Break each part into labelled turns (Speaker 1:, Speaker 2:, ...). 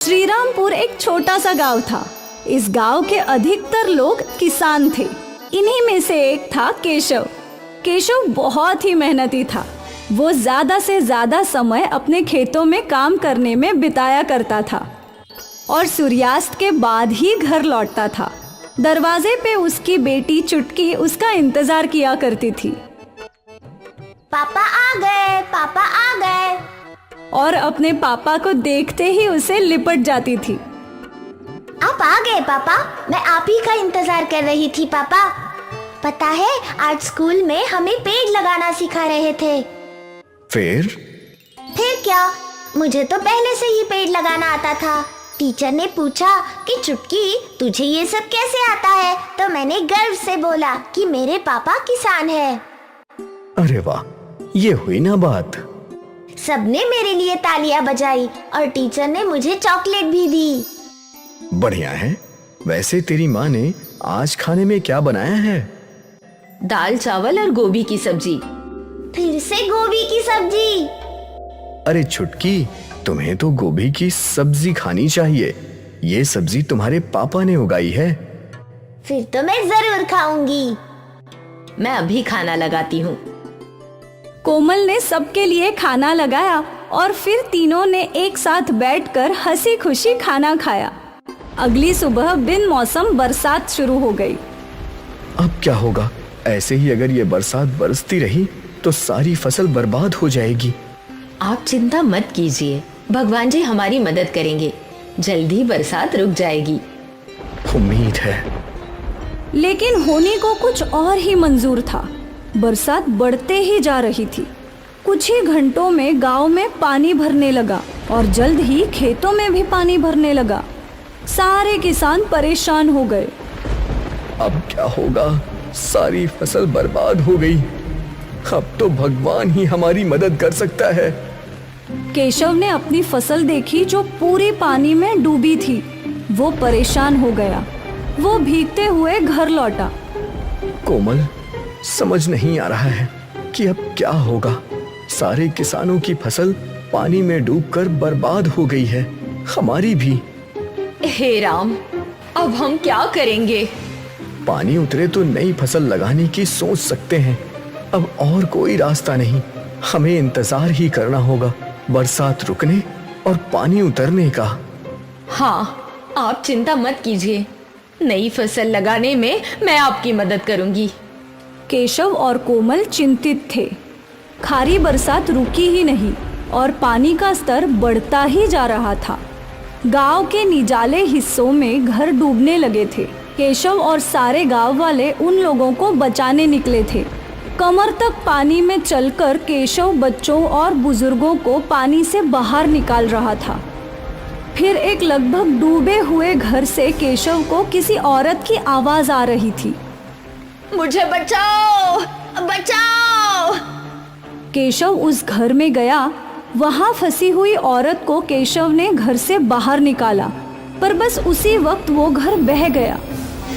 Speaker 1: श्रीरामपुर एक छोटा सा गांव था। इस गांव के अधिकतर लोग किसान थे। इन्हीं में से एक था केशव। केशव बहुत ही मेहनती था। वो ज्यादा से ज्यादा समय अपने खेतों में काम करने में बिताया करता था और सूर्यास्त के बाद ही घर लौटता था। दरवाजे पे उसकी बेटी चुटकी उसका इंतजार किया करती थी।
Speaker 2: पापा आ गए, पापा आ गए।
Speaker 1: और अपने पापा को देखते ही उसे लिपट जाती थी।
Speaker 2: आप आ गए पापा, मैं आप ही का इंतजार कर रही थी पापा। पता है आज स्कूल में हमें पेड़ लगाना सिखा रहे थे।
Speaker 3: फिर
Speaker 2: क्या, मुझे तो पहले से ही पेड़ लगाना आता था। टीचर ने पूछा कि चुटकी तुझे ये सब कैसे आता है, तो मैंने गर्व से बोला कि मेरे पापा किसान है।
Speaker 3: अरे वाह, ये हुई ना बात।
Speaker 2: सबने मेरे लिए तालियां बजाई और टीचर ने मुझे चॉकलेट भी दी।
Speaker 3: बढ़िया है। वैसे तेरी माँ ने आज खाने में क्या बनाया है?
Speaker 4: दाल चावल और गोभी की सब्जी।
Speaker 2: फिर से गोभी की सब्जी?
Speaker 3: अरे छुटकी, तुम्हें तो गोभी की सब्जी खानी चाहिए। ये सब्जी तुम्हारे पापा ने उगाई है।
Speaker 2: फिर तो मैं जरूर खाऊंगी।
Speaker 4: मैं अभी खाना लगाती हूँ।
Speaker 1: कोमल ने सबके लिए खाना लगाया और फिर तीनों ने एक साथ बैठकर हंसी खुशी खाना खाया। अगली सुबह बिन मौसम बरसात शुरू हो गई।
Speaker 3: अब क्या होगा? ऐसे ही अगर ये बरसात बरसती रही तो सारी फसल बर्बाद हो जाएगी।
Speaker 4: आप चिंता मत कीजिए, भगवान जी हमारी मदद करेंगे। जल्दी बरसात रुक जाएगी।
Speaker 3: उम्मीद है।
Speaker 1: लेकिन होने को कुछ और ही मंजूर था। बरसात बढ़ते ही जा रही थी। कुछ ही घंटों में गांव में पानी भरने लगा और जल्द ही खेतों में भी पानी भरने लगा। सारे किसान परेशान हो गए।
Speaker 3: अब क्या होगा? सारी फसल बर्बाद हो गई। अब तो भगवान ही हमारी मदद कर सकता है।
Speaker 1: केशव ने अपनी फसल देखी जो पूरी पानी में डूबी थी। वो परेशान हो गया। वो भीगते हुए घर लौटा।
Speaker 3: कोमल, समझ नहीं आ रहा है कि अब क्या होगा। सारे किसानों की फसल पानी में डूबकर बर्बाद हो गई है, हमारी भी।
Speaker 4: हे राम, अब हम क्या करेंगे?
Speaker 3: पानी उतरे तो नई फसल लगाने की सोच सकते हैं। अब और कोई रास्ता नहीं। हमें इंतजार ही करना होगा बरसात रुकने और पानी उतरने का।
Speaker 4: हाँ, आप चिंता मत कीजिए। नई फसल लगाने में मैं आपकी मदद करूंगी।
Speaker 1: केशव और कोमल चिंतित थे। खारी बरसात रुकी ही नहीं और पानी का स्तर बढ़ता ही जा रहा था। गांव के निजाले हिस्सों में घर डूबने लगे थे। केशव और सारे गांव वाले उन लोगों को बचाने निकले थे। कमर तक पानी में चलकर केशव बच्चों और बुजुर्गों को पानी से बाहर निकाल रहा था। फिर एक लगभग डूबे हुए घर से केशव को किसी औरत की आवाज आ रही थी।
Speaker 4: मुझे बचाओ, बचाओ।
Speaker 1: केशव उस घर में गया। वहां फंसी हुई औरत को केशव ने घर से बाहर निकाला, पर बस उसी वक्त वो घर बह गया।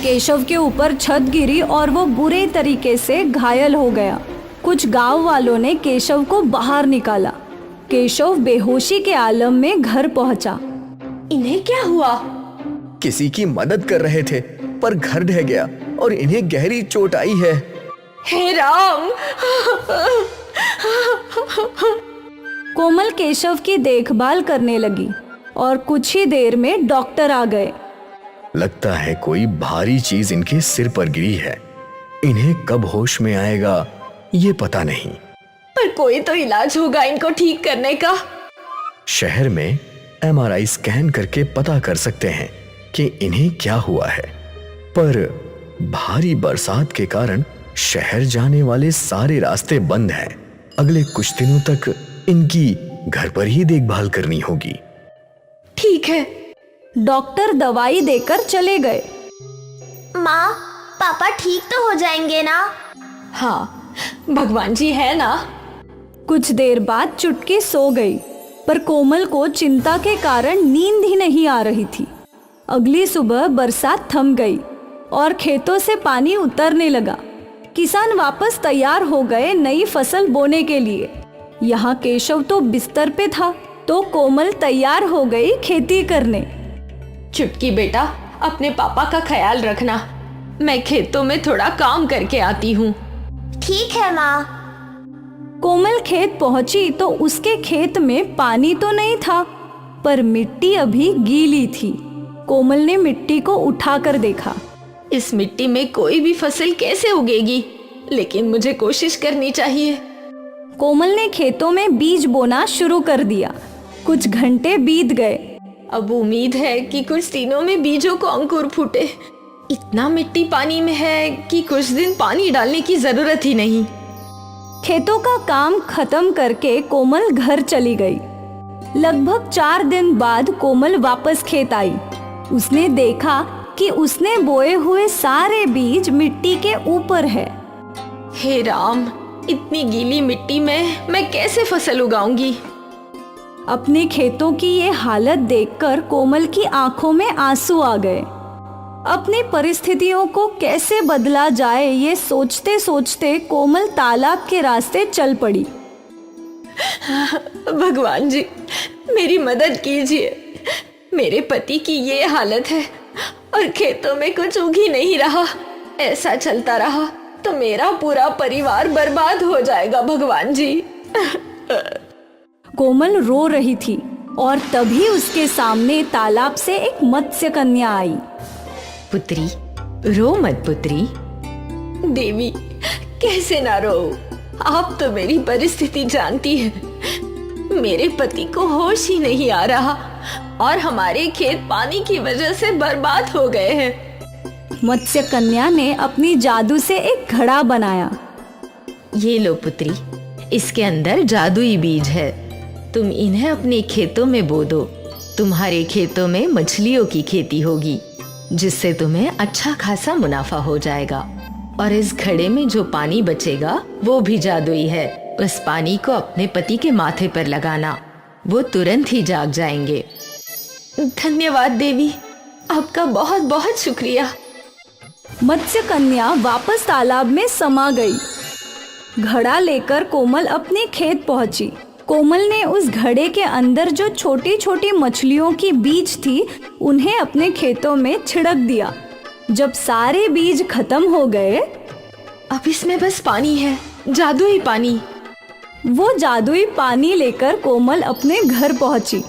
Speaker 1: केशव के ऊपर छत गिरी और वो बुरे तरीके से घायल हो गया। कुछ गांव वालों ने केशव को बाहर निकाला। केशव बेहोशी के आलम में घर पहुंचा।
Speaker 4: इन्हें क्या हुआ?
Speaker 3: किसी की मदद कर रहे थे पर घर ढह गया और इन्हें गहरी चोट आई है।
Speaker 4: हे राम!
Speaker 1: कोमल केशव की देखभाल करने लगी और कुछ ही देर में डॉक्टर आ गए।
Speaker 3: लगता है कोई भारी चीज इनके सिर पर गिरी है। इन्हें कब होश में आएगा ये पता नहीं।
Speaker 4: पर कोई तो इलाज होगा इनको ठीक करने का।
Speaker 3: शहर में MRI स्कैन करके पता कर सकते हैं कि इन्हें क्या हुआ है। पर भारी बरसात के कारण शहर जाने वाले सारे रास्ते बंद हैं। अगले कुछ दिनों तक इनकी घर पर ही देखभाल करनी होगी।
Speaker 4: ठीक है।
Speaker 1: डॉक्टर दवाई देकर चले गए।
Speaker 2: माँ, पापा ठीक तो हो जाएंगे ना?
Speaker 4: हाँ, भगवान जी है ना।
Speaker 1: कुछ देर बाद चुटकी सो गई, पर कोमल को चिंता के कारण नींद ही नहीं आ रही थी। अगली सुबह बरसात थम गई और खेतों से पानी उतरने लगा। किसान वापस तैयार हो गए नई फसल बोने के लिए। यहाँ केशव तो बिस्तर पे था तो कोमल तैयार हो गई खेती करने।
Speaker 4: चुटकी बेटा, अपने पापा का ख्याल रखना। मैं खेतों में थोड़ा काम करके आती हूँ।
Speaker 2: ठीक है माँ।
Speaker 1: कोमल खेत पहुंची तो उसके खेत में पानी तो नहीं था, पर मिट्टी अभी गीली थी। कोमल ने मिट्टी को उठाकर देखा।
Speaker 4: इस मिट्टी में कोई भी फसल कैसे उगेगी, लेकिन मुझे कोशिश करनी चाहिए।
Speaker 1: कोमल ने खेतों में बीज बोना शुरू कर दिया। कुछ घंटे बीत गए।
Speaker 4: अब उम्मीद है कि कुछ दिनों में बीजों को अंकुर फूटे। इतना मिट्टी पानी में है कि कुछ दिन पानी डालने की जरूरत ही नहीं।
Speaker 1: खेतों का काम खत्म करके कोमल घर चली गई। लगभग 4 दिन बाद कोमल वापस खेत आई। उसने देखा कि उसने बोए हुए सारे बीज मिट्टी के ऊपर है।
Speaker 4: हे राम, इतनी गीली मिट्टी में मैं कैसे फसल उगाऊंगी।
Speaker 1: अपने खेतों की ये हालत देखकर कोमल की आंखों में आंसू आ गए। अपनी परिस्थितियों को कैसे बदला जाए ये सोचते सोचते कोमल तालाब के रास्ते चल पड़ी।
Speaker 4: भगवान जी, मेरी मदद कीजिए। मेरे पति की ये हालत है और खेतों में कुछ उग ही नहीं रहा। ऐसा चलता रहा तो मेरा पूरा परिवार बर्बाद हो जाएगा। भगवान जी।
Speaker 1: कोमल रो रही थी और तभी उसके सामने तालाब से एक मत्स्य कन्या आई।
Speaker 4: पुत्री, रो मत पुत्री। देवी, कैसे ना रो। आप तो मेरी परिस्थिति जानती है। मेरे पति को होश ही नहीं आ रहा और हमारे खेत पानी की वजह से बर्बाद हो गए हैं।
Speaker 1: मत्स्य कन्या ने अपनी जादू से एक घड़ा बनाया।
Speaker 4: ये लो पुत्री, इसके अंदर जादुई बीज है। तुम इन्हें अपने खेतों में बो दो। तुम्हारे खेतों में मछलियों की खेती होगी, जिससे तुम्हें अच्छा खासा मुनाफा हो जाएगा। और इस घड़े में जो पानी बचेगा वो भी जादुई है। उस पानी को अपने पति के माथे पर लगाना, वो तुरंत ही जाग जाएंगे। धन्यवाद देवी, आपका बहुत बहुत शुक्रिया।
Speaker 1: मत्स्य कन्या वापस तालाब में समा गई। घड़ा लेकर कोमल अपने खेत पहुंची। कोमल ने उस घड़े के अंदर जो छोटी छोटी मछलियों की बीज थी उन्हें अपने खेतों में छिड़क दिया। जब सारे बीज खत्म हो गए,
Speaker 4: अब इसमें बस पानी है, जादुई पानी।
Speaker 1: वो जादुई पानी लेकर कोमल अपने घर पहुंची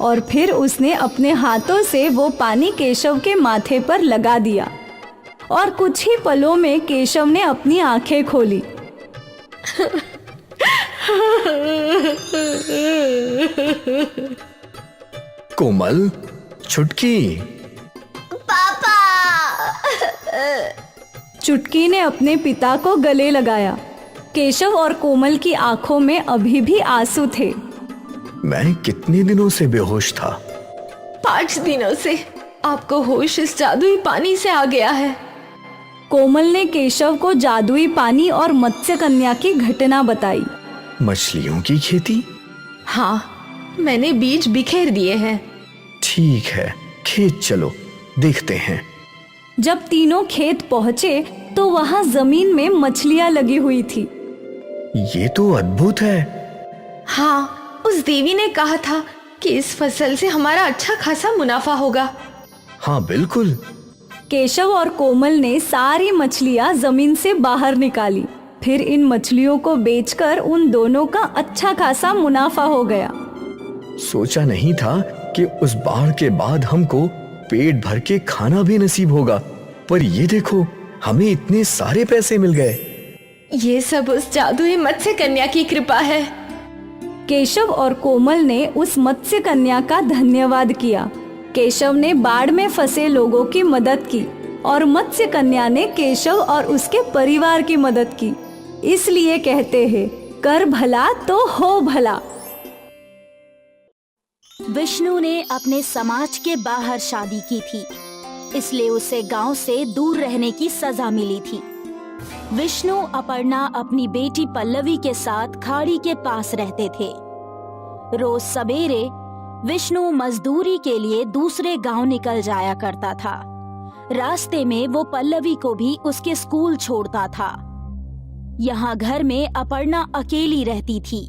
Speaker 1: और फिर उसने अपने हाथों से वो पानी केशव के माथे पर लगा दिया और कुछ ही पलों में केशव ने अपनी आंखें खोली।
Speaker 3: कोमल, छुटकी।
Speaker 2: पापा।
Speaker 1: चुटकी ने अपने पिता को गले लगाया। केशव और कोमल की आंखों में अभी भी आंसू थे।
Speaker 3: मैं कितने दिनों से बेहोश था।
Speaker 4: 5 दिनों से आपको होश इस जादुई पानी से आ गया है।
Speaker 1: कोमल ने केशव को जादुई पानी और मत्स्य कन्या की घटना बताई।
Speaker 3: मछलियों की खेती?
Speaker 4: हाँ, मैंने बीज बिखेर दिए हैं।
Speaker 3: ठीक है, खेत चलो, देखते हैं।
Speaker 1: जब तीनों खेत पहुंचे तो वहां जमीन में मछलियां लगी हुई थी।
Speaker 3: ये तो अद्भुत है।
Speaker 4: हाँ, उस देवी ने कहा था कि इस फसल से हमारा अच्छा खासा मुनाफा होगा।
Speaker 3: हाँ बिल्कुल।
Speaker 1: केशव और कोमल ने सारी मछलियां जमीन से बाहर निकाली। फिर इन मछलियों को बेचकर उन दोनों का अच्छा खासा मुनाफा हो गया।
Speaker 3: सोचा नहीं था कि उस बाढ़ के बाद हमको पेट भर के खाना भी नसीब होगा, पर ये देखो, हमें इतने सारे पैसे मिल गए।
Speaker 4: ये सब उस जादुई मत्स्य कन्या की कृपा है।
Speaker 1: केशव और कोमल ने उस मत्स्य कन्या का धन्यवाद किया। केशव ने बाढ़ में फंसे लोगों की मदद की और मत्स्य कन्या ने केशव और उसके परिवार की मदद की। इसलिए कहते हैं, कर भला तो हो भला।
Speaker 5: विष्णु ने अपने समाज के बाहर शादी की थी, इसलिए उसे गांव से दूर रहने की सजा मिली थी। विष्णु अपर्णा अपनी बेटी पल्लवी के साथ खाड़ी के पास रहते थे। रोज सवेरे विष्णु मजदूरी के लिए दूसरे गांव निकल जाया करता था। रास्ते में वो पल्लवी को भी उसके स्कूल छोड़ता था। यहाँ घर में अपर्णा अकेली रहती थी।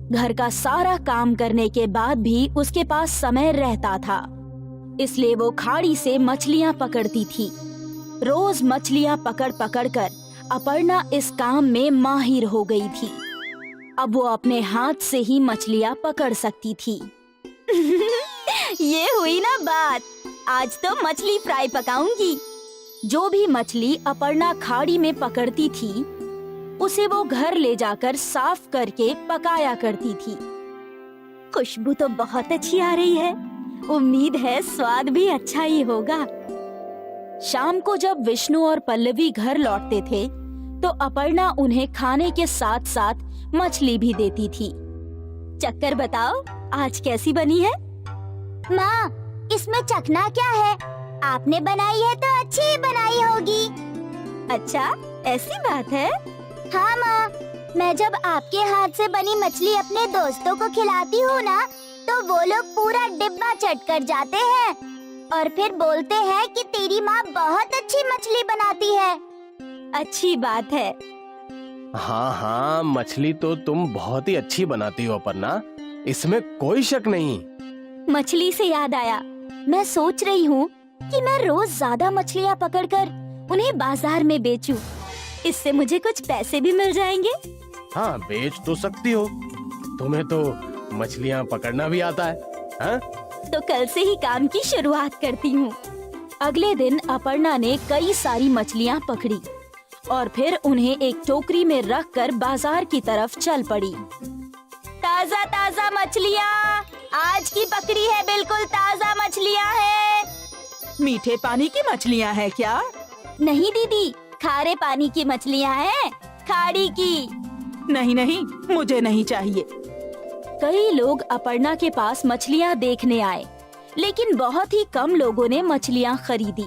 Speaker 5: घर का सारा काम करने के बाद भी उसके पास समय रहता था, इसलिए वो खाड़ी से मछलियाँ पकड़ती थी। रोज मछलियाँ पकड़ पकड़ कर अपर्णा इस काम में माहिर हो गई थी। अब वो अपने हाथ से ही मछलियाँ पकड़ सकती थी। ये हुई ना बात, आज तो मछली फ्राई पकाऊंगी। जो भी मछली अपर्णा खाड़ी में पकड़ती थी उसे वो घर ले जाकर साफ करके पकाया करती थी। खुशबू तो बहुत अच्छी आ रही है, उम्मीद है स्वाद भी अच्छा ही होगा। शाम को जब विष्णु और पल्लवी घर लौटते थे तो अपर्णा उन्हें खाने के साथ साथ मछली भी देती थी। चक्कर बताओ, आज कैसी बनी है?
Speaker 2: माँ, इसमें चखना क्या है? आपने बनाई है तो अच्छी ही बनाई होगी।
Speaker 5: अच्छा, ऐसी बात है?
Speaker 2: हाँ माँ, मैं जब आपके हाथ से बनी मछली अपने दोस्तों को खिलाती हूँ ना, तो वो लोग पूरा डिब्बा चट कर जाते हैं और फिर बोलते हैं कि तेरी माँ बहुत अच्छी मछली बनाती है।
Speaker 5: अच्छी बात है।
Speaker 6: हाँ हाँ, मछली तो तुम बहुत ही अच्छी बनाती हो अपर्णा, इसमें कोई शक नहीं।
Speaker 5: मछली से याद आया, मैं सोच रही हूँ कि मैं रोज ज्यादा मछलियाँ पकड़कर उन्हें बाजार में बेचूं। इससे मुझे कुछ पैसे भी मिल जाएंगे।
Speaker 6: हाँ, बेच तो सकती हो, तुम्हें तो मछलियाँ पकड़ना भी आता है। हाँ?
Speaker 5: तो कल से ही काम की शुरुआत करती हूँ। अगले दिन अपर्णा ने कई सारी मछलियाँ पकड़ी और फिर उन्हें एक टोकरी में रखकर बाजार की तरफ चल पड़ी। ताजा ताजा मछलियाँ, आज की पकड़ी है, बिल्कुल ताजा मछलियाँ हैं।
Speaker 7: मीठे पानी की मछलियाँ हैं क्या?
Speaker 5: नहीं दीदी, खारे पानी की मछलियाँ हैं, खाड़ी की।
Speaker 7: नहीं नहीं, मुझे नहीं चाहिए।
Speaker 5: कई लोग अपर्णा के पास मछलियाँ देखने आए, लेकिन बहुत ही कम लोगों ने मछलियाँ खरीदी।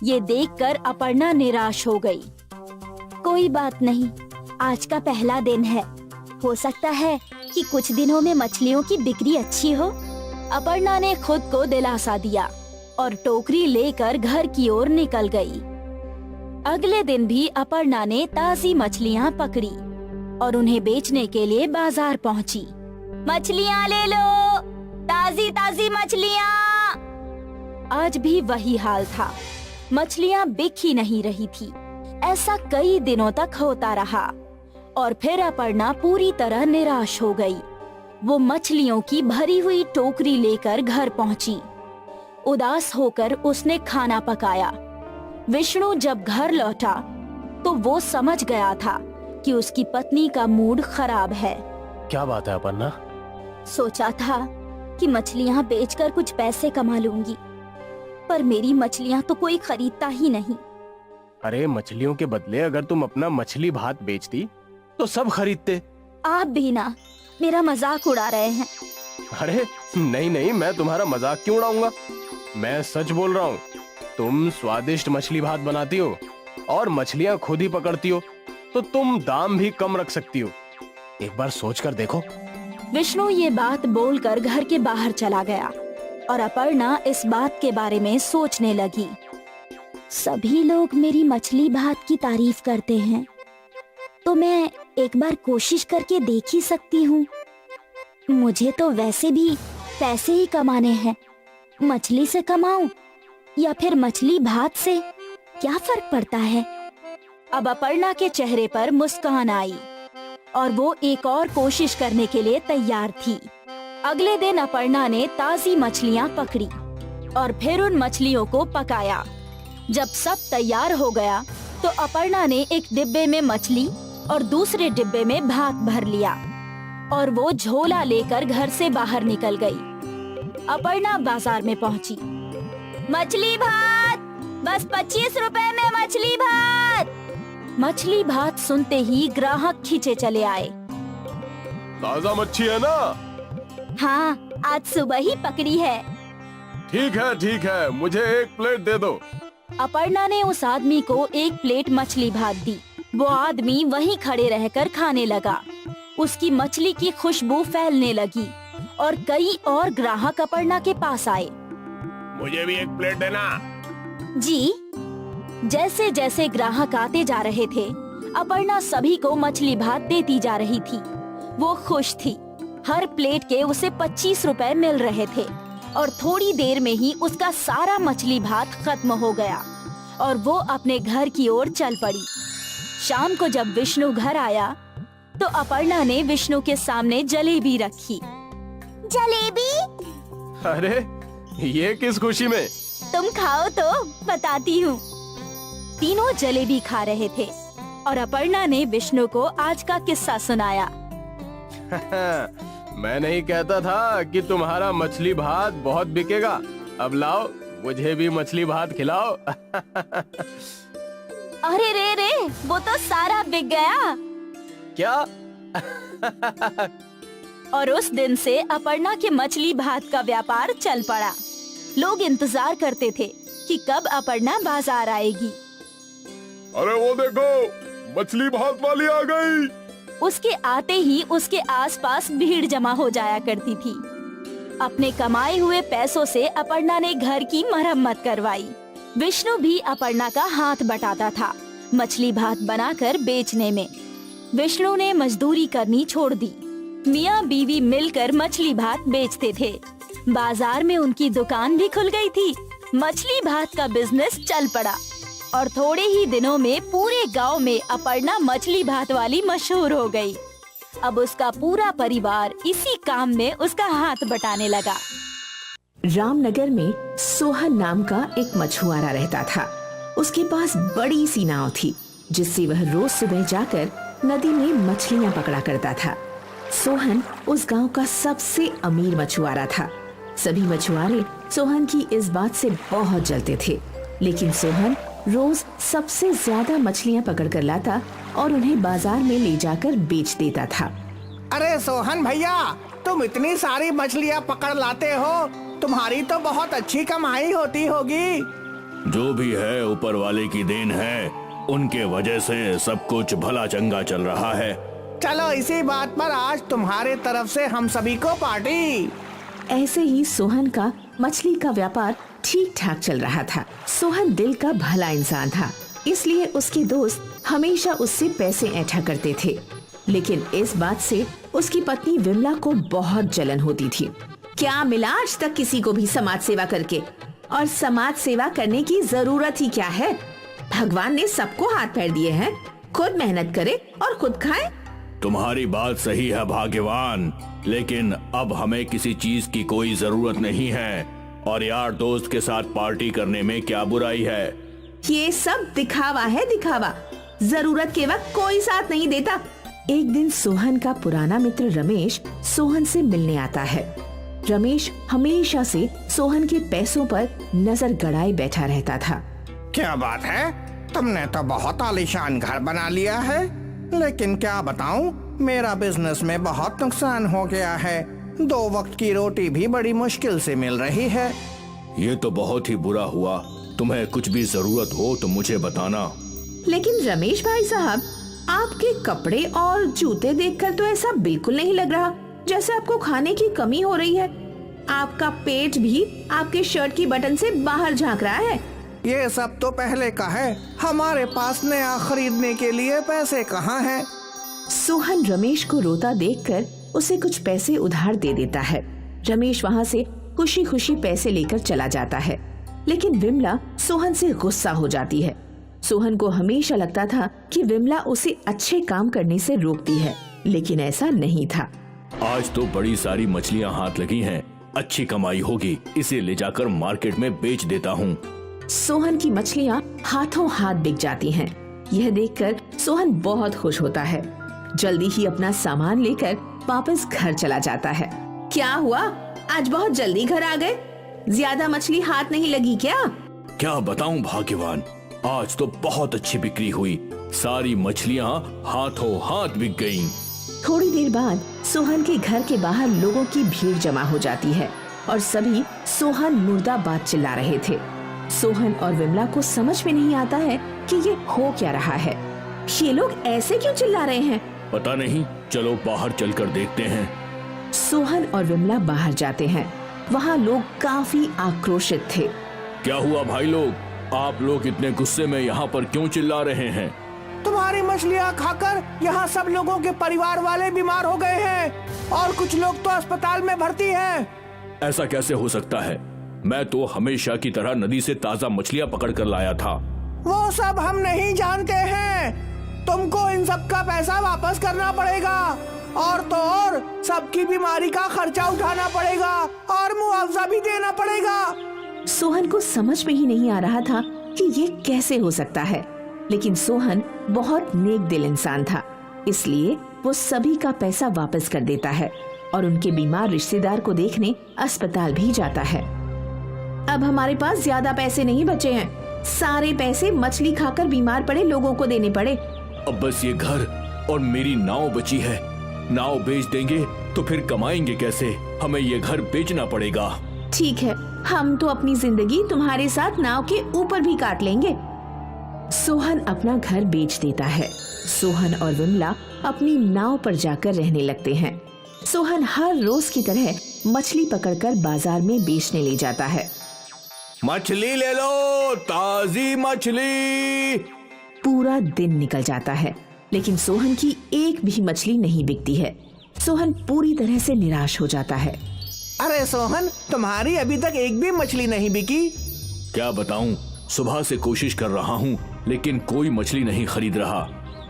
Speaker 5: ये देखकर अपर्णा निराश हो गई। कोई बात नहीं, आज का पहला दिन है, हो सकता है कि कुछ दिनों में मछलियों की बिक्री अच्छी हो। अपर्णा ने खुद को दिलासा दिया और टोकरी लेकर घर की ओर निकल गई। अगले दिन भी अपर्णा ने ताजी मछलियाँ पकड़ी और उन्हें बेचने के लिए बाजार पहुँची। मछलियाँ ले लो, ताजी ताजी मछलियाँ। आज भी वही हाल था, मछलियाँ बिक ही नहीं रही थी। ऐसा कई दिनों तक होता रहा और फिर अपर्णा पूरी तरह निराश हो गई। वो मछलियों की भरी हुई टोकरी लेकर घर पहुंची। उदास होकर उसने खाना पकाया। विष्णु जब घर लौटा तो वो समझ गया था कि उसकी पत्नी का मूड खराब है।
Speaker 6: क्या बात है अपर्णा?
Speaker 5: सोचा था कि मछलियाँ बेचकर कुछ पैसे कमा लूंगी, पर मेरी मछलियाँ तो कोई खरीदता ही नहीं।
Speaker 6: अरे, मछलियों के बदले अगर तुम अपना मछली भात बेचती तो सब खरीदते।
Speaker 5: आप भी ना मेरा मजाक उड़ा रहे हैं।
Speaker 6: अरे नहीं नहीं, मैं तुम्हारा मजाक क्यों उड़ाऊंगा? मैं सच बोल रहा हूँ। तुम स्वादिष्ट मछली भात बनाती हो और मछलियाँ खुद ही पकड़ती हो, तो तुम दाम भी कम रख सकती हो। एक बार सोच कर देखो।
Speaker 5: विष्णु ये बात बोलकर घर के बाहर चला गया और अपर्णा इस बात के बारे में सोचने लगी। सभी लोग मेरी मछली भात की तारीफ करते हैं, तो मैं एक बार कोशिश करके देख ही सकती हूँ। मुझे तो वैसे भी पैसे ही कमाने हैं, मछली से कमाऊं या फिर मछली भात से, क्या फर्क पड़ता है। अब अपर्णा के चेहरे पर मुस्कान आई और वो एक और कोशिश करने के लिए तैयार थी। अगले दिन अपर्णा ने ताजी मछलियाँ पकड़ी और फिर उन मछलियों को पकाया। जब सब तैयार हो गया तो अपर्णा ने एक डिब्बे में मछली और दूसरे डिब्बे में भात भर लिया और वो झोला लेकर घर से बाहर निकल गई। अपर्णा बाजार में पहुंची। मछली भात, बस 25 रुपए में मछली भात। मछली भात सुनते ही ग्राहक खींचे चले आए।
Speaker 6: ताजा मच्छी है ना?
Speaker 5: हाँ, आज सुबह ही पकड़ी है।
Speaker 6: ठीक है, मुझे एक प्लेट दे दो।
Speaker 5: अपर्णा ने उस आदमी को एक प्लेट मछली भात दी। वो आदमी वहीं खड़े रहकर खाने लगा। उसकी मछली की खुशबू फैलने लगी और कई और ग्राहक अपर्णा के पास आए।
Speaker 6: मुझे भी एक प्लेट देना।
Speaker 5: जी। जैसे जैसे ग्राहक आते जा रहे थे, अपर्णा सभी को मछली भात देती जा रही थी। वो खुश थी हर प्लेट के उसे 25 रुपए मिल रहे थे और थोड़ी देर में ही उसका सारा मछली भात खत्म हो गया और वो अपने घर की ओर चल पड़ी। शाम को जब विष्णु घर आया तो अपर्णा ने विष्णु के सामने जलेबी रखी।
Speaker 2: जलेबी?
Speaker 6: अरे ये किस खुशी में?
Speaker 5: तुम खाओ तो बताती हूँ। तीनों जलेबी खा रहे थे और अपर्णा ने विष्णु को आज का किस्सा सुनाया।
Speaker 6: मैं नहीं कहता था कि तुम्हारा मछली भात बहुत बिकेगा। अब लाओ मुझे भी मछली भात खिलाओ।
Speaker 5: अरे रे वो तो सारा बिक गया।
Speaker 6: क्या?
Speaker 5: और उस दिन से अपर्णा के मछली भात का व्यापार चल पड़ा। लोग इंतजार करते थे कि कब अपर्णा बाजार आएगी।
Speaker 6: अरे वो देखो मछली भात वाली आ गई।
Speaker 5: उसके आते ही उसके आसपास भीड़ जमा हो जाया करती थी। अपने कमाए हुए पैसों से अपर्णा ने घर की मरम्मत करवाई। विष्णु भी अपर्णा का हाथ बटाता था मछली भात बनाकर बेचने में। विष्णु ने मजदूरी करनी छोड़ दी। मियाँ बीवी मिलकर मछली भात बेचते थे। बाजार में उनकी दुकान भी खुल गई थी। मछली भात का बिजनेस चल पड़ा और थोड़े ही दिनों में पूरे गांव में अपर्णा मछली भात वाली मशहूर हो गई। अब उसका पूरा परिवार इसी काम में उसका हाथ बटाने लगा।
Speaker 8: रामनगर में सोहन नाम का एक मछुआरा रहता था। उसके पास बड़ी सी नाव थी जिससे वह रोज सुबह जाकर नदी में मछलियां पकड़ा करता था। सोहन उस गांव का सबसे अमीर मछुआरा था। सभी मछुआरे सोहन की इस बात से बहुत जलते थे, लेकिन सोहन रोज सबसे ज्यादा मछलियां पकड़ कर लाता और उन्हें बाजार में ले जाकर बेच देता था।
Speaker 9: अरे सोहन भैया, तुम इतनी सारी मछलियां पकड़ लाते हो, तुम्हारी तो बहुत अच्छी कमाई होती होगी।
Speaker 10: जो भी है ऊपर वाले की देन है, उनके वजह से सब कुछ भला चंगा चल रहा है।
Speaker 9: चलो इसी बात पर आज तुम्हारे तरफ से हम सभी को पार्टी।
Speaker 8: ऐसे ही सोहन का मछली का व्यापार ठीक ठाक चल रहा था। सोहन दिल का भला इंसान था, इसलिए उसके दोस्त हमेशा उससे पैसे ऐंठा करते थे। लेकिन इस बात से उसकी पत्नी विमला को बहुत जलन होती थी। क्या मिला आज तक किसी को भी समाज सेवा करके? और समाज सेवा करने की जरूरत ही क्या है? भगवान ने सबको हाथ पैर दिए हैं, खुद मेहनत करे और खुद खाए।
Speaker 10: तुम्हारी बात सही है भाग्यवान, लेकिन अब हमें किसी चीज की कोई जरूरत नहीं है और यार दोस्त के साथ पार्टी करने में क्या बुराई है?
Speaker 8: ये सब दिखावा है, दिखावा। जरूरत के वक्त कोई साथ नहीं देता। एक दिन सोहन का पुराना मित्र रमेश सोहन से मिलने आता है। रमेश हमेशा से सोहन के पैसों पर नजर गड़ाए बैठा रहता था।
Speaker 9: क्या बात है, तुमने तो बहुत आलीशान घर बना लिया है, लेकिन क्या बताऊं, मेरा बिजनेस में बहुत नुकसान हो गया है। 2 वक्त की रोटी भी बड़ी मुश्किल से मिल रही है।
Speaker 10: ये तो बहुत ही बुरा हुआ। तुम्हें कुछ भी जरूरत हो तो मुझे बताना।
Speaker 8: लेकिन रमेश भाई साहब, आपके कपड़े और जूते देखकर तो ऐसा बिल्कुल नहीं लग रहा जैसे आपको खाने की कमी हो रही है। आपका पेट भी आपके शर्ट की बटन से बाहर झांक रहा है।
Speaker 9: ये सब तो पहले का है, हमारे पास नया खरीदने के लिए पैसे कहाँ हैं?
Speaker 8: सोहन रमेश को रोता देखकर उसे कुछ पैसे उधार दे देता है। रमेश वहाँ से खुशी खुशी पैसे लेकर चला जाता है, लेकिन विमला सोहन से गुस्सा हो जाती है। सोहन को हमेशा लगता था कि विमला उसे अच्छे काम करने से रोकती है, लेकिन ऐसा नहीं था।
Speaker 10: आज तो बड़ी सारी मछलियाँ हाथ लगी हैं, अच्छी कमाई होगी, इसे ले जाकर मार्केट में बेच देता हूँ।
Speaker 8: सोहन की मछलियाँ हाथों हाथ बिक जाती हैं। यह देखकर सोहन बहुत खुश होता है। जल्दी ही अपना सामान लेकर वापस घर चला जाता है। क्या हुआ, आज बहुत जल्दी घर आ गए? ज्यादा मछली हाथ नहीं लगी क्या?
Speaker 10: क्या बताऊं भाग्यवान, आज तो बहुत अच्छी बिक्री हुई। सारी मछलियाँ हाथों हाथ बिक गईं।
Speaker 8: थोड़ी देर बाद सोहन के घर के बाहर लोगों की भीड़ जमा हो जाती है और सभी सोहन मुर्दाबाद चिल्ला रहे थे। सोहन और विमला को समझ में नहीं आता है कि ये हो क्या रहा है। ये लोग ऐसे क्यों चिल्ला रहे हैं?
Speaker 10: पता नहीं, चलो बाहर चलकर देखते हैं।
Speaker 8: सोहन और विमला बाहर जाते हैं। वहाँ लोग काफी आक्रोशित थे।
Speaker 10: क्या हुआ भाई लोग, आप लोग इतने गुस्से में यहाँ पर क्यों चिल्ला रहे हैं?
Speaker 9: तुम्हारे तुम्हारी मछलियाँ खाकर यहाँ सब लोगों के परिवार वाले बीमार हो गए हैं और कुछ लोग तो अस्पताल में भर्ती हैं।
Speaker 10: ऐसा कैसे हो सकता है? मैं तो हमेशा की तरह नदी से ताजा मछलियाँ पकड़ कर लाया था।
Speaker 9: वो सब हम नहीं जानते हैं। तुमको इन सब का पैसा वापस करना पड़ेगा और तो और सबकी बीमारी का खर्चा उठाना पड़ेगा और मुआवजा भी देना पड़ेगा।
Speaker 8: सोहन को समझ में ही नहीं आ रहा था कि ये कैसे हो सकता है, लेकिन सोहन बहुत नेक दिल इंसान था, इसलिए वो सभी का पैसा वापस कर देता है और उनके बीमार रिश्तेदार को देखने अस्पताल भी जाता है। अब हमारे पास ज्यादा पैसे नहीं बचे हैं, सारे पैसे मछली खाकर बीमार पड़े लोगों को देने पड़े।
Speaker 10: अब बस ये घर और मेरी नाव बची है। नाव बेच देंगे तो फिर कमाएंगे कैसे? हमें ये घर बेचना पड़ेगा।
Speaker 8: ठीक है, हम तो अपनी जिंदगी तुम्हारे साथ नाव के ऊपर भी काट लेंगे। सोहन अपना घर बेच देता है। सोहन और विमला अपनी नाव पर जाकर रहने लगते हैं। सोहन हर रोज की तरह मछली पकड़कर बाजार में बेचने ले जाता है।
Speaker 10: मछली ले लो, ताजी मछली।
Speaker 8: पूरा दिन निकल जाता है, लेकिन सोहन की एक भी मछली नहीं बिकती है। सोहन पूरी तरह से निराश हो जाता है।
Speaker 9: अरे सोहन, तुम्हारी अभी तक एक भी मछली नहीं बिकी।
Speaker 10: क्या बताऊं, सुबह से कोशिश कर रहा हूं, लेकिन कोई मछली नहीं खरीद रहा।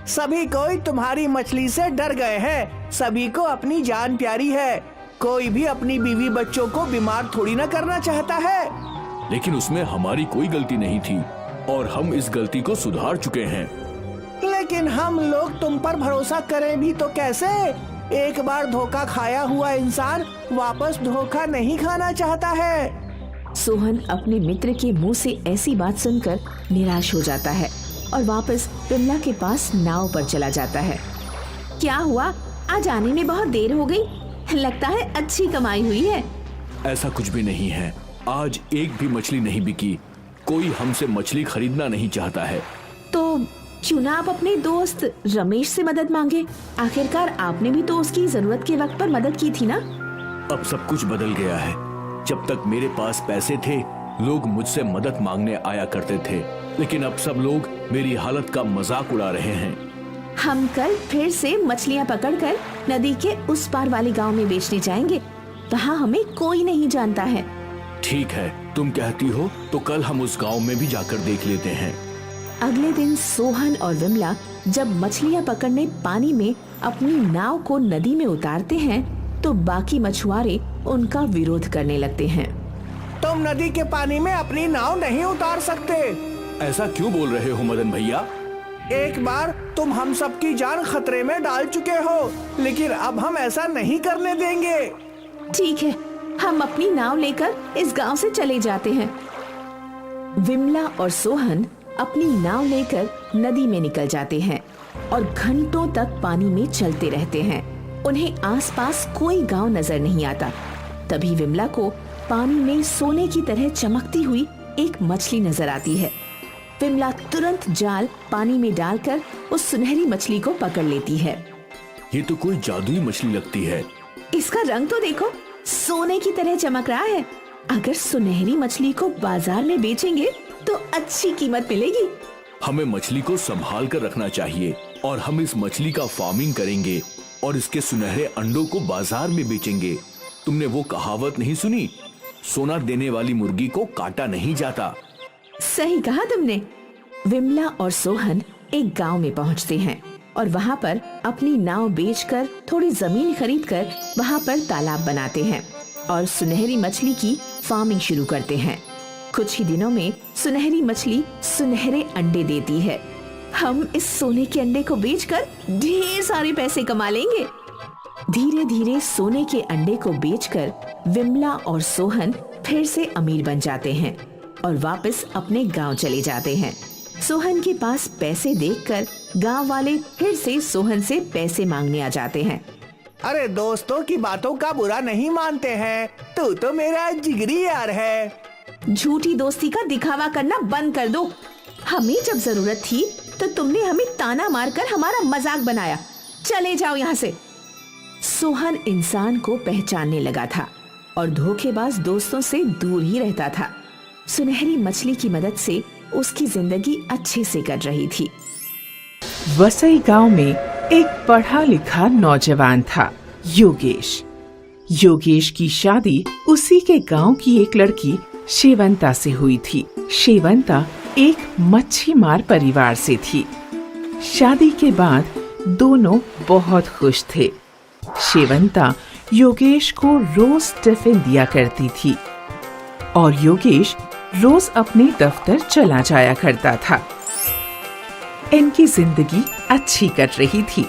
Speaker 9: सभी कोई तुम्हारी मछली से डर गए हैं। सभी को अपनी जान प्यारी है। कोई भी अपनी बीवी बच्चों को बीमार थोड़ी ना करना चाहता है।
Speaker 10: लेकिन उसमें हमारी कोई गलती नहीं थी और हम इस गलती को सुधार चुके हैं।
Speaker 9: लेकिन हम लोग तुम पर भरोसा करें भी तो कैसे? एक बार धोखा खाया हुआ इंसान वापस धोखा नहीं खाना चाहता है।
Speaker 8: सोहन अपने मित्र के मुंह से ऐसी बात सुनकर निराश हो जाता है और वापस विमला के पास नाव पर चला जाता है। क्या हुआ? आज आने में बहुत देर हो गई। लगता है अच्छी कमाई हुई है।
Speaker 10: ऐसा कुछ भी नहीं है। आज एक भी मछली नहीं बिकी। कोई हमसे मछली खरीदना नहीं चाहता है।
Speaker 8: तो क्यों ना आप अपने दोस्त रमेश से मदद मांगे? आखिरकार आपने भी तो उसकी जरूरत के वक्त पर मदद की थी ना।
Speaker 10: अब सब कुछ बदल गया है। जब तक मेरे पास पैसे थे, लोग मुझसे मदद मांगने आया करते थे, लेकिन अब सब लोग मेरी हालत का मजाक उड़ा रहे हैं।
Speaker 8: हम कल फिर से मछलियाँ पकड़कर नदी के उस पार वाले गांव में बेचने जाएंगे। वहाँ हमें कोई नहीं जानता है।
Speaker 10: ठीक है, तुम कहती हो तो कल हम उस गांव में भी जाकर देख लेते हैं।
Speaker 8: अगले दिन सोहन और विमला जब मछलियाँ पकड़ने पानी में अपनी नाव को नदी में उतारते हैं, तो बाकी मछुआरे उनका विरोध करने लगते हैं।
Speaker 9: तुम नदी के पानी में अपनी नाव नहीं उतार सकते।
Speaker 10: ऐसा क्यों बोल रहे हो मदन भैया?
Speaker 9: एक बार तुम हम सबकी जान खतरे में डाल चुके हो, लेकिन अब हम ऐसा नहीं करने देंगे।
Speaker 8: ठीक है, हम अपनी नाव लेकर इस गांव से चले जाते हैं। विमला और सोहन अपनी नाव लेकर नदी में निकल जाते हैं और घंटों तक पानी में चलते रहते हैं। उन्हें आसपास कोई गांव नजर नहीं आता। तभी विमला को पानी में सोने की तरह चमकती हुई एक मछली नजर आती है। विमला तुरंत जाल पानी में डालकर उस सुनहरी मछली को पकड़ लेती है।
Speaker 10: ये तो कोई जादुई मछली लगती है।
Speaker 8: इसका रंग तो देखो, सोने की तरह चमक रहा है। अगर सुनहरी मछली को बाजार में बेचेंगे तो अच्छी कीमत मिलेगी।
Speaker 10: हमें मछली को संभाल कर रखना चाहिए और हम इस मछली का फार्मिंग करेंगे और इसके सुनहरे अंडों को बाजार में बेचेंगे। तुमने वो कहावत नहीं सुनी, सोना देने वाली मुर्गी को काटा नहीं जाता?
Speaker 8: सही कहा तुमने। विमला और सोहन एक गांव में पहुंचते हैं और वहां पर अपनी नाव बेचकर थोड़ी जमीन खरीदकर वहां पर तालाब बनाते हैं और सुनहरी मछली की फार्मिंग शुरू करते हैं। कुछ ही दिनों में सुनहरी मछली सुनहरे अंडे देती है। हम इस सोने के अंडे को बेचकर ढेर सारे पैसे कमा लेंगे। धीरे धीरे सोने के अंडे को बेचकर विमला और सोहन फिर से अमीर बन जाते हैं और वापस अपने गांव चले जाते हैं। सोहन के पास पैसे देखकर गांव वाले फिर से सोहन से पैसे मांगने आ जाते हैं।
Speaker 9: अरे दोस्तों की बातों का बुरा नहीं मानते हैं, तू तो मेरा जिगरी यार है।
Speaker 8: झूठी दोस्ती का दिखावा करना बंद कर दो। हमें जब जरूरत थी तो तुमने हमें ताना मारकर हमारा मजाक बनाया। चले जाओ यहाँ से। सोहन इंसान को पहचानने लगा था और धोखेबाज दोस्तों से दूर ही रहता था। सुनहरी मछली की मदद से उसकी जिंदगी अच्छे से कट रही थी। वसई गांव में एक पढ़ा लिखा नौजवान था, योगेश। योगेश की शादी उसी के गांव की एक लड़की शेवंता से हुई थी। शेवंता एक मच्छी मार परिवार से थी। शादी के बाद दोनों बहुत खुश थे। शेवंता योगेश को रोज टिफिन दिया करती थी और योगेश रोज अपने दफ्तर चला जाया करता था। इनकी जिंदगी अच्छी कट रही थी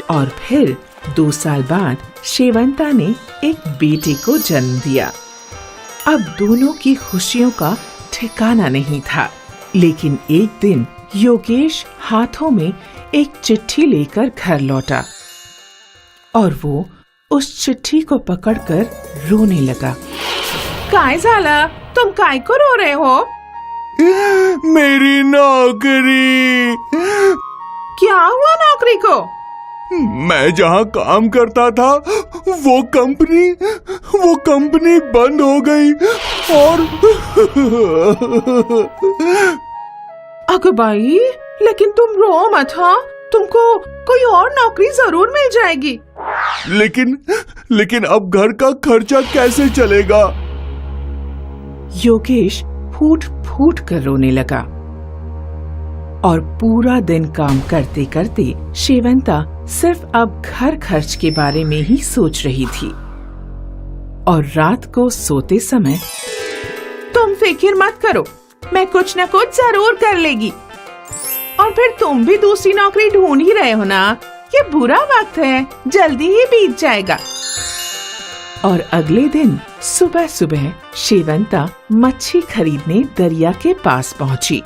Speaker 8: और फिर 2 साल बाद शेवंता ने एक बेटे को जन्म दिया। अब दोनों की खुशियों का ठिकाना नहीं था, लेकिन एक दिन योगेश हाथों में एक चिट्ठी लेकर घर लौटा और वो उस चिट्ठी को पकड़कर रोने लगा। काय झाला? तुम काय को रो रहे हो?
Speaker 10: मेरी नौकरी।
Speaker 8: क्या हुआ नौकरी को?
Speaker 10: मैं जहाँ काम करता था वो कंपनी बंद हो गई और
Speaker 8: अगबाई, लेकिन तुम रो मत। हाँ, तुमको कोई और नौकरी जरूर मिल जाएगी।
Speaker 10: लेकिन अब घर का खर्चा कैसे चलेगा?
Speaker 8: योगेश फूट फूट कर रोने लगा और पूरा दिन काम करते करते शेवंता सिर्फ अब घर खर्च के बारे में ही सोच रही थी। और रात को सोते समय, तुम फिक्र मत करो, मैं कुछ न कुछ जरूर कर लेगी। और फिर तुम भी दूसरी नौकरी ढूंढ ही रहे हो ना? ये बुरा वक्त है, जल्दी ही बीत जाएगा। और अगले दिन सुबह सुबह शेवंता मच्छी खरीदने दरिया के पास पहुंची।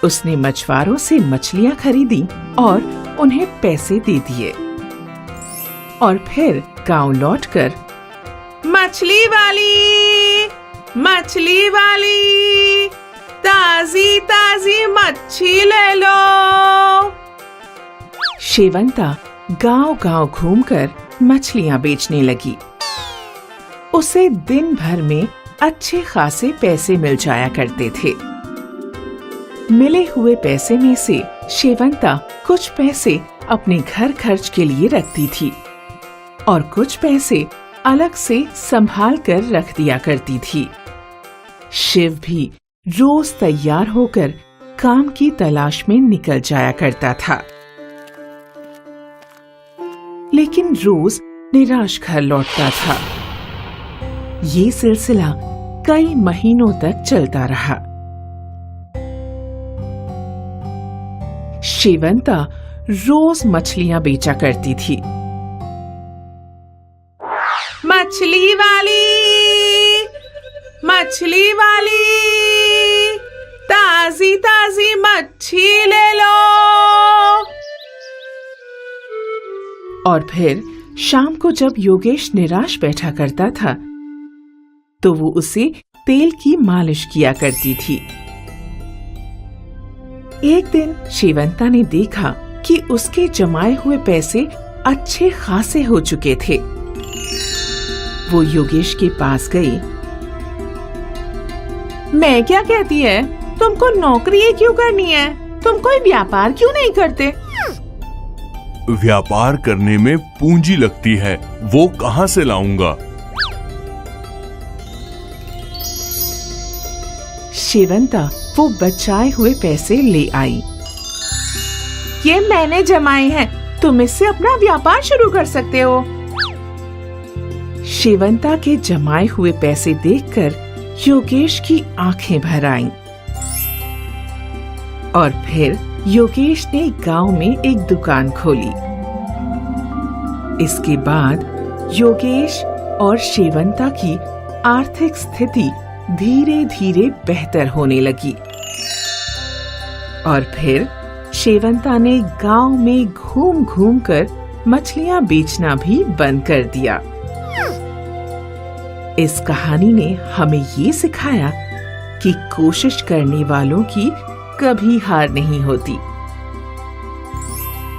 Speaker 8: उसने मछुआरों से मछलियां खरीदी और उन्हें पैसे दे दिए और फिर गांव लौटकर, मछली वाली, ताजी ताजी मच्छी ले लो। शेवंता गांव-गांव घूमकर मछलियां बेचने लगी। उसे दिन भर में अच्छे खासे पैसे मिल जाया करते थे। मिले हुए पैसे में से शेवंता कुछ पैसे अपने घर खर्च के लिए रखती थी और कुछ पैसे अलग से संभाल कर रख दिया करती थी। शिव भी रोज तैयार होकर काम की तलाश में निकल जाया करता था, लेकिन रोज निराश घर लौटता था। ये सिलसिला कई महीनों तक चलता रहा। शेवंता रोज मछलियां बेचा करती थी। मछली वाली, ताजी ताजी मच्छी ले लो। और फिर शाम को जब योगेश निराश बैठा करता था तो वो उसे तेल की मालिश किया करती थी। एक दिन शेवंता ने देखा कि उसके जमाए हुए पैसे अच्छे खासे हो चुके थे। वो योगेश के पास गई। मैं क्या कहती है, तुमको नौकरी ये क्यों करनी है? तुम कोई व्यापार क्यों नहीं करते?
Speaker 10: व्यापार करने में पूंजी लगती है, वो कहाँ से लाऊंगा?
Speaker 8: शेवंता वो बचाए हुए पैसे ले आई। ये मैंने जमाए हैं, तुम इससे अपना व्यापार शुरू कर सकते हो। शेवंता के जमाए हुए पैसे देखकर योगेश की आंखें भर आईं। और फिर योगेश ने गांव में एक दुकान खोली। इसके बाद योगेश और शेवंता की आर्थिक स्थिति धीरे धीरे बेहतर होने लगी और फिर शेवंता ने गांव में घूम घूम कर मछलियां बेचना भी बंद कर दिया। इस कहानी ने हमें ये सिखाया कि कोशिश करने वालों की कभी हार नहीं होती।